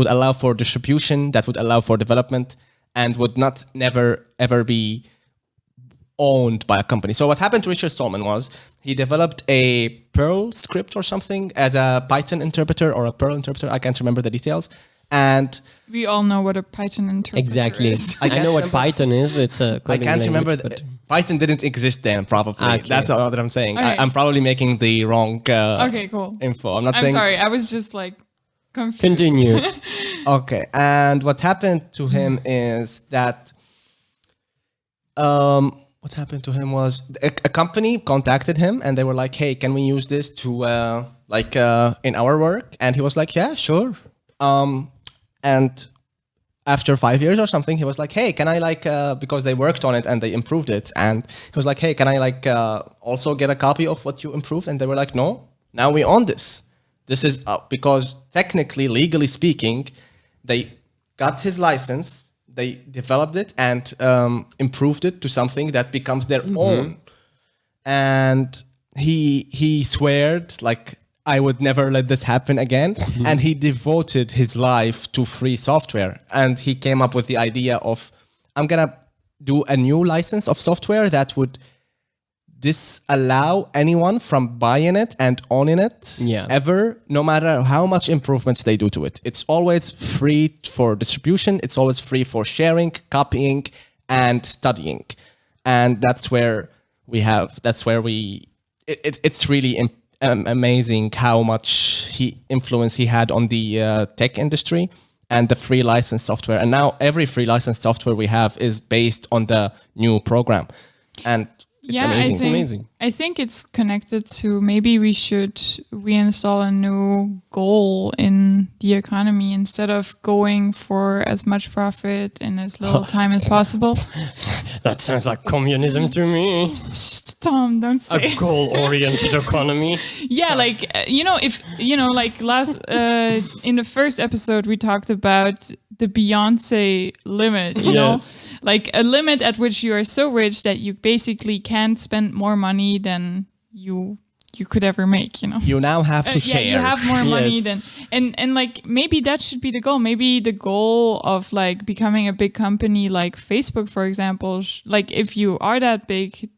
allow for distribution, that would allow for development, and would not never ever be owned by a company. So what happened to Richard Stallman was he developed a Perl script or something as a Python interpreter or a Perl interpreter. I can't remember the details. And We all know what a Python interpreter Exactly. is. I can't know what remember- Python is. It's a I coding can't remember. language, but Python didn't exist then, probably. Okay. That's all that I'm saying. Okay. I'm probably making the wrong Okay, cool. info. I'm not I'm saying. sorry. I was just like confused. continue. Okay. And what happened to him is that. What happened to him was a company contacted him and they were like, "Hey, can we use this to in our work?" And he was like, "Yeah, sure." And after 5 years or something, he was like, "Hey, can I because they worked on it and they improved it?" And he was like, "Hey, can I also get a copy of what you improved?" And they were like, "No, now we own this. This is because technically, legally speaking, they got his license, they developed it and improved it to something that becomes their own." And he sweared like, "I would never let this happen again." And he devoted his life to free software. And he came up with the idea of, I'm going to do a new license of software that would disallow anyone from buying it and owning it ever, no matter how much improvements they do to it. It's always free for distribution. It's always free for sharing, copying, and studying. And that's where it's really amazing how much influence he had on the tech industry and the free license software. And now every free license software we have is based on the new program. And it's amazing. I think it's connected to maybe we should reinstall a new goal in the economy instead of going for as much profit in as little time as possible. That sounds like communism to me. Shh, Tom, don't say. A goal-oriented economy. Yeah, last in the first episode we talked about the Beyonce limit, you know, like a limit at which you are so rich that you basically can't spend more money than you could ever make, you know. You now have to share. Yeah, you have more money Yes. than and like maybe that should be the goal. Maybe the goal of like becoming a big company like Facebook, for example, like if you are that big,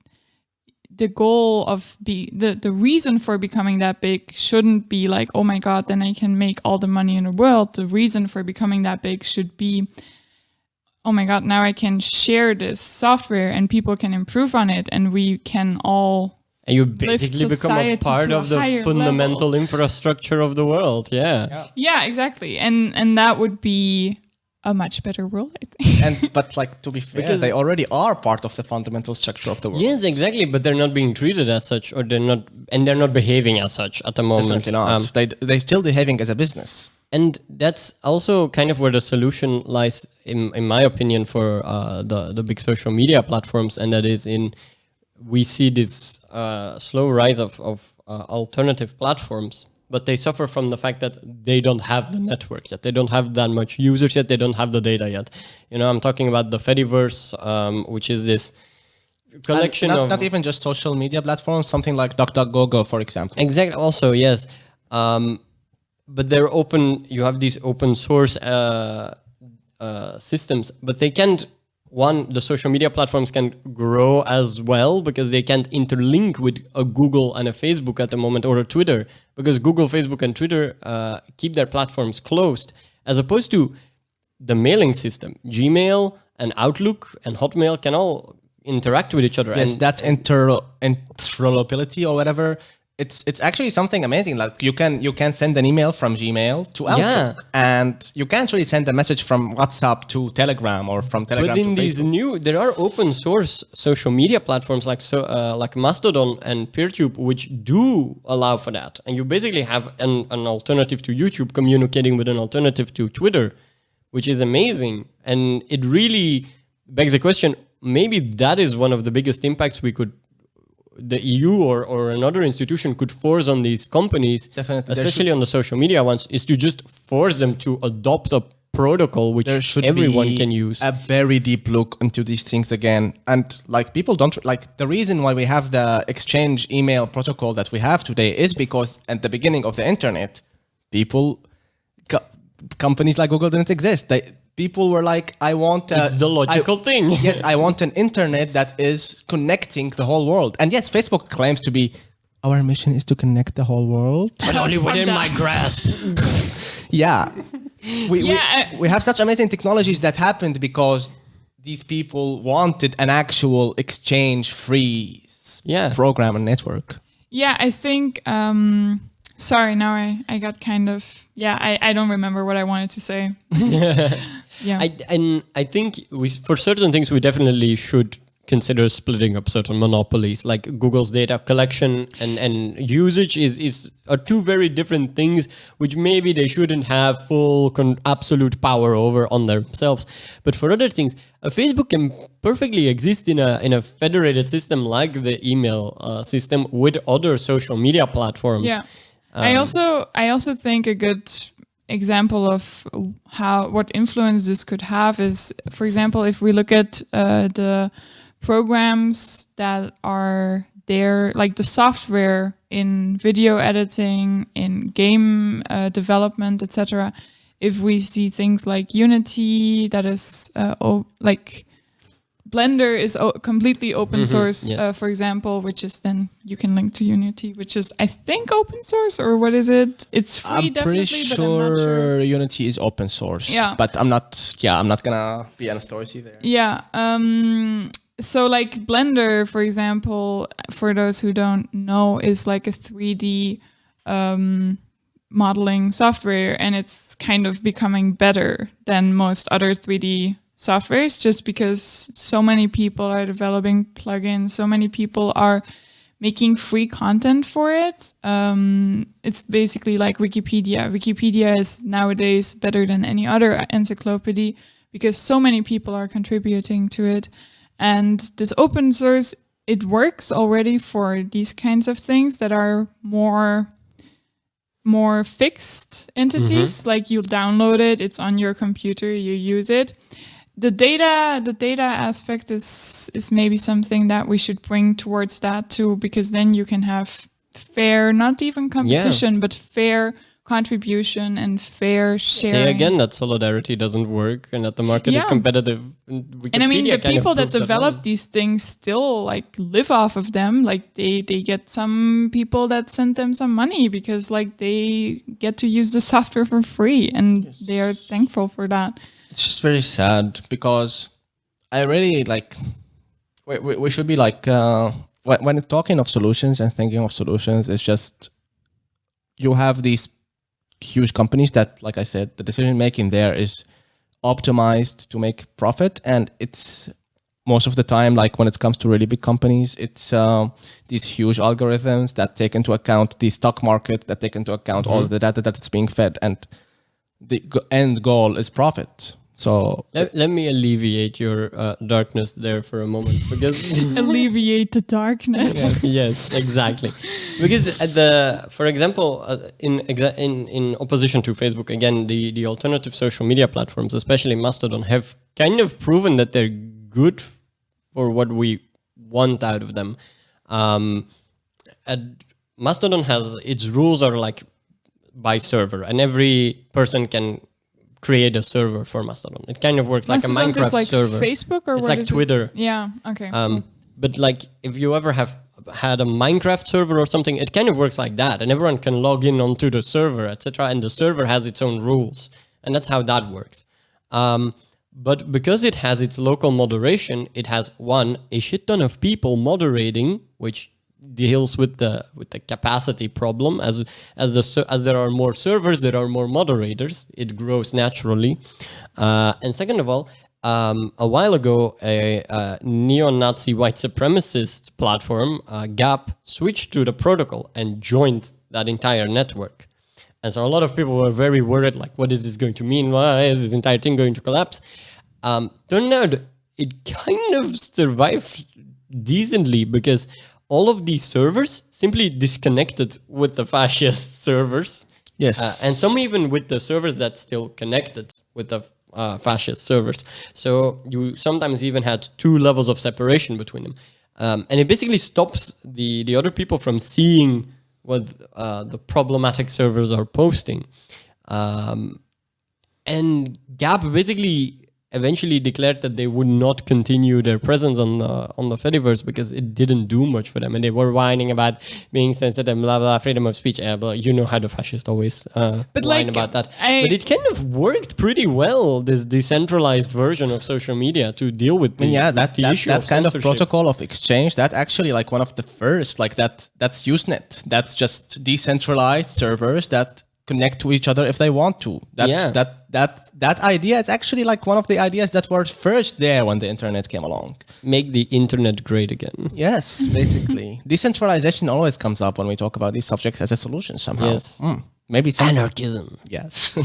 the goal of the reason for becoming that big shouldn't be like, oh my God, then I can make all the money in the world. The reason for becoming that big should be, oh my God, now I can share this software and people can improve on it and we can all And you basically become a society part to a of the higher fundamental level. infrastructure of the world. Yeah. Yeah, exactly. And that would be a much better world, I think. But like, to be fair, Because- they already are part of the fundamental structure of the world. Yes, exactly. But they're not being treated as such, or they're not behaving as such at the moment. Definitely not. They're still behaving as a business. And that's also kind of where the solution lies, in my opinion, for the big social media platforms, and that is we see this slow rise of alternative platforms, but they suffer from the fact that they don't have the network yet. They don't have that much users yet. They don't have the data yet. You know, I'm talking about the Fediverse, which is this collection And of... not even just social media platforms, something like DuckDuckGo, for example. Exactly. Also, yes. But they're open. You have these open source systems, but they can't. The social media platforms can't grow as well because they can't interlink with a Google and a Facebook at the moment, or a Twitter, because Google, Facebook, and Twitter keep their platforms closed, as opposed to the mailing system. Gmail and Outlook and Hotmail can all interact with each other. Yes, and that interoperability or whatever. It's actually something amazing. Like you can send an email from Gmail to Outlook, and you can't really send a message from WhatsApp to Telegram or from Telegram But in to these Facebook. there are open source social media platforms like Mastodon and PeerTube, which do allow for that. And you basically have an alternative to YouTube communicating with an alternative to Twitter, which is amazing. And it really begs the question, maybe that is one of the biggest impacts the EU or another institution could force on these companies, Definitely. especially on the social media ones, is to just force them to adopt a protocol which There should everyone be can use. a very deep look into these things again. And like people don't like the reason why we have the exchange email protocol that we have today is because at the beginning of the internet, companies like Google didn't exist. People were like, I want It's the logical thing. Yes, I want an internet that is connecting the whole world. And yes, Facebook claims to be, our mission is to connect the whole world. But only Fuck within that. my grasp. Yeah. Yeah, We have such amazing technologies that happened because these people wanted an actual exchange-free program and network. Yeah, I think. Sorry, now I got kind of. Yeah, I don't remember what I wanted to say. Yeah. I think for certain things we definitely should consider splitting up certain monopolies, like Google's data collection and usage are two very different things, which maybe they shouldn't have full absolute power over on themselves. But for other things, Facebook can perfectly exist in a federated system like the email system with other social media platforms. Yeah. I also think a good example of what influence this could have is, for example, if we look at the programs that are there, like the software in video editing, in game development, etc. If we see things like Unity, that is like Blender is completely open source, yes. for example, which is then you can link to Unity, which is I think open source, or what is it? It's free, I'm definitely, pretty but I'm not sure. Unity is open source. Yeah. But I'm not gonna be an authority there. Yeah. So like Blender, for example, for those who don't know, is like a 3D modeling software, and it's kind of becoming better than most other 3D softwares, just because so many people are developing plugins, so many people are making free content for it. It's basically like Wikipedia. Wikipedia is nowadays better than any other encyclopedia because so many people are contributing to it. And this open source, it works already for these kinds of things that are more fixed entities. Like you download it, it's on your computer, you use it. The data aspect is maybe something that we should bring towards that too, because then you can have fair, not even competition, but fair contribution and fair sharing. Say again that solidarity doesn't work and that the market is competitive. And I mean, the people that develop these things still like live off of them. Like they get some people that send them some money because like they get to use the software for free, and they are thankful for that. It's just very sad because I really like. We should be like when talking of solutions and thinking of solutions, it's just you have these huge companies that, like I said, the decision making there is optimized to make profit, and it's most of the time, like when it comes to really big companies, it's these huge algorithms that take into account the stock market, that take into account all the data that it's being fed, and the end goal is profit. So let me alleviate your darkness there for a moment, because alleviate the darkness. yes, exactly. Because for example, in opposition to Facebook, again, the alternative social media platforms, especially Mastodon, have kind of proven that they're good for what we want out of them. Mastodon has its rules are like by server, and every person can create a server for Mastodon. It kind of works like Mastodon a Minecraft is like server. Facebook, or it's what like is Twitter. Yeah. Okay. But like if you ever have had a Minecraft server or something, it kind of works like that, and everyone can log in onto the server, etc. And the server has its own rules, and that's how that works. But because it has its local moderation, it has a shit ton of people moderating, which deals with the capacity problem. As there are more servers, there are more moderators. It grows naturally. And second of all, a while ago, a neo-Nazi white supremacist platform, Gap, switched to the protocol and joined that entire network. And so a lot of people were very worried, like, what is this going to mean? Why is this entire thing going to collapse? Turned out it kind of survived decently because all of these servers simply disconnected with the fascist servers. Yes. And some even with the servers that still connected with the fascist servers. So you sometimes even had 2 levels of separation between them. And it basically stops the other people from seeing what the problematic servers are posting. And Gap basically eventually declared that they would not continue their presence on the Fediverse because it didn't do much for them, and they were whining about being censored and blah blah, freedom of speech. But you know how the fascists always whine about that. But it kind of worked pretty well, this decentralized version of social media, to deal with the issue that of kind of censorship. protocol of exchange. That actually like one of the first, like that's Usenet. That's just decentralized servers that connect to each other if they want to. That idea is actually like one of the ideas that were first there when the internet came along. Make the internet great again. Yes, basically. Decentralization always comes up when we talk about these subjects as a solution somehow. Yes. Maybe Anarchism. Yes.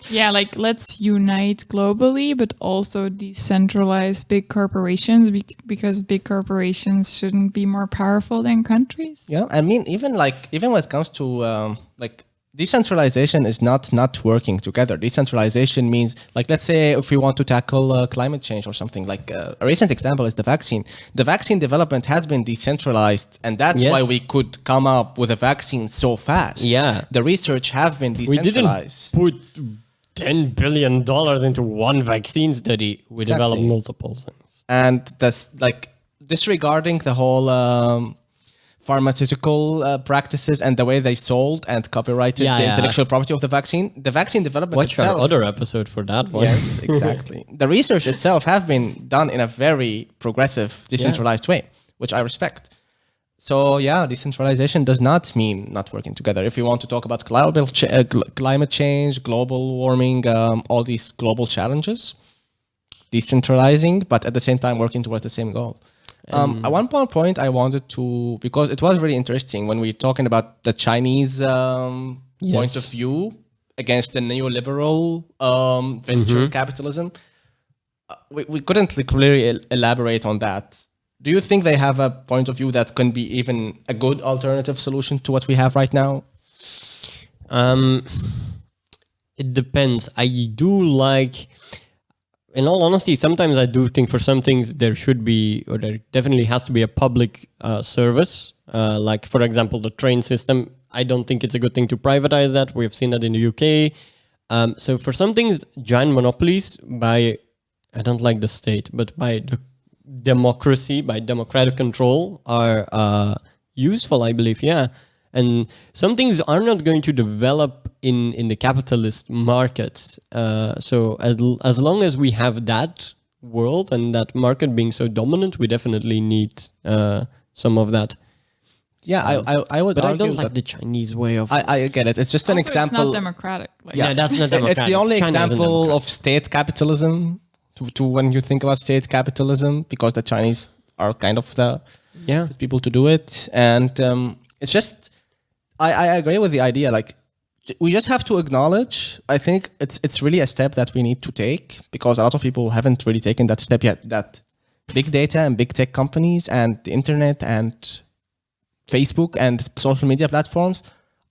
Yeah, like let's unite globally, but also decentralize big corporations because big corporations shouldn't be more powerful than countries. Yeah, I mean, even when it comes to decentralization is not working together. Decentralization means, like, let's say if we want to tackle climate change or something, like a recent example is the vaccine. The vaccine development has been decentralized, and that's why we could come up with a vaccine so fast. Yeah. The research have been decentralized. We didn't put $10 billion into one vaccine study. We developed multiple things. And that's like disregarding the whole pharmaceutical practices and the way they sold and copyrighted the intellectual property of the vaccine development itself. Watch our other episode for that one. Yes, exactly. The research itself have been done in a very progressive, decentralized way, which I respect. So yeah, decentralization does not mean not working together. If you want to talk about climate change, global warming, all these global challenges, decentralizing, but at the same time working towards the same goal. At one point I wanted to, because it was really interesting when we're talking about the Chinese point of view against the neoliberal venture capitalism. We couldn't clearly elaborate on that. Do you think they have a point of view that can be even a good alternative solution to what we have right now? It depends. I do like... In all honesty, sometimes I do think for some things there should be, or there definitely has to be a public service. Like, for example, the train system. I don't think it's a good thing to privatize that. We have seen that in the UK. So for some things, giant monopolies by, I don't like the state, but by the democracy, by democratic control are useful, I believe, yeah. And some things are not going to develop in the capitalist markets. So as long as we have that world and that market being so dominant, we definitely need some of that. Yeah, I would but argue I don't like the Chinese way of... I get it. It's just an Also, example. it's not democratic. Like, Yeah, that's not democratic. It's the only China isn't example democratic. of state capitalism to when you think about state capitalism, because the Chinese are kind of the people to do it. And it's just... I agree with the idea. Like, we just have to acknowledge, I think it's really a step that we need to take, because a lot of people haven't really taken that step yet, that big data and big tech companies and the internet and Facebook and social media platforms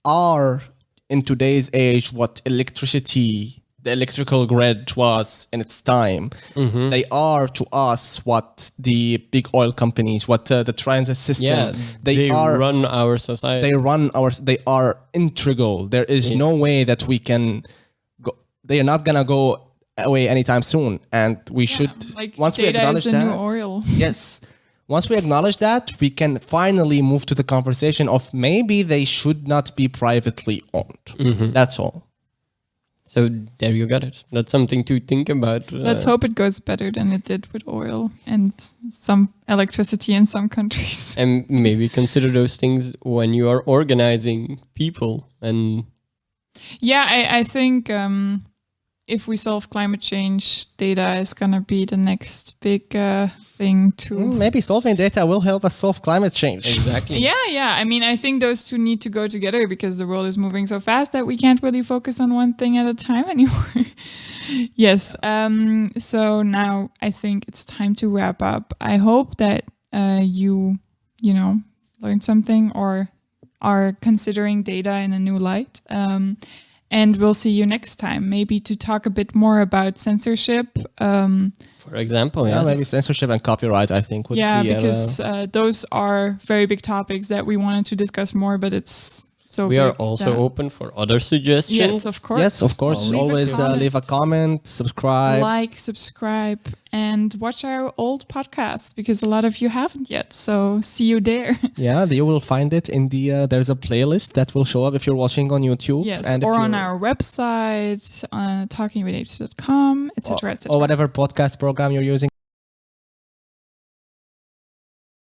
are, in today's age, what the electrical grid was in its time. They are to us what the big oil companies, what the transit system. They run our society. They are integral. There is no way that we can go. They are not gonna go away anytime soon. And we should, like, once we data acknowledge is the that, new oil. yes. Once we acknowledge that, we can finally move to the conversation of maybe they should not be privately owned. That's all. So there you got it. That's something to think about. Let's hope it goes better than it did with oil and some electricity in some countries. And maybe consider those things when you are organizing people. And Yeah, I think if we solve climate change, data is going to be the next big thing to... Maybe solving data will help us solve climate change. exactly. Yeah. I mean, I think those two need to go together because the world is moving so fast that we can't really focus on one thing at a time anymore. Yes. So now I think it's time to wrap up. I hope that you learned something or are considering data in a new light. And we'll see you next time, maybe to talk a bit more about censorship. For example, Yeah, yes. maybe censorship and copyright, I think, would be... because those are very big topics that we wanted to discuss more, but it's so We are big also that- open for other suggestions. Yes, of course. Yes, of course. Always Always leave a comment, subscribe. Like, subscribe, and watch our old podcasts because a lot of you haven't yet. So see you there. Yeah, you will find it in the... there's a playlist that will show up if you're watching on YouTube. Yes, and if or on you're- our website, talkingwithapes.com, etc., etc. or whatever podcast program you're using.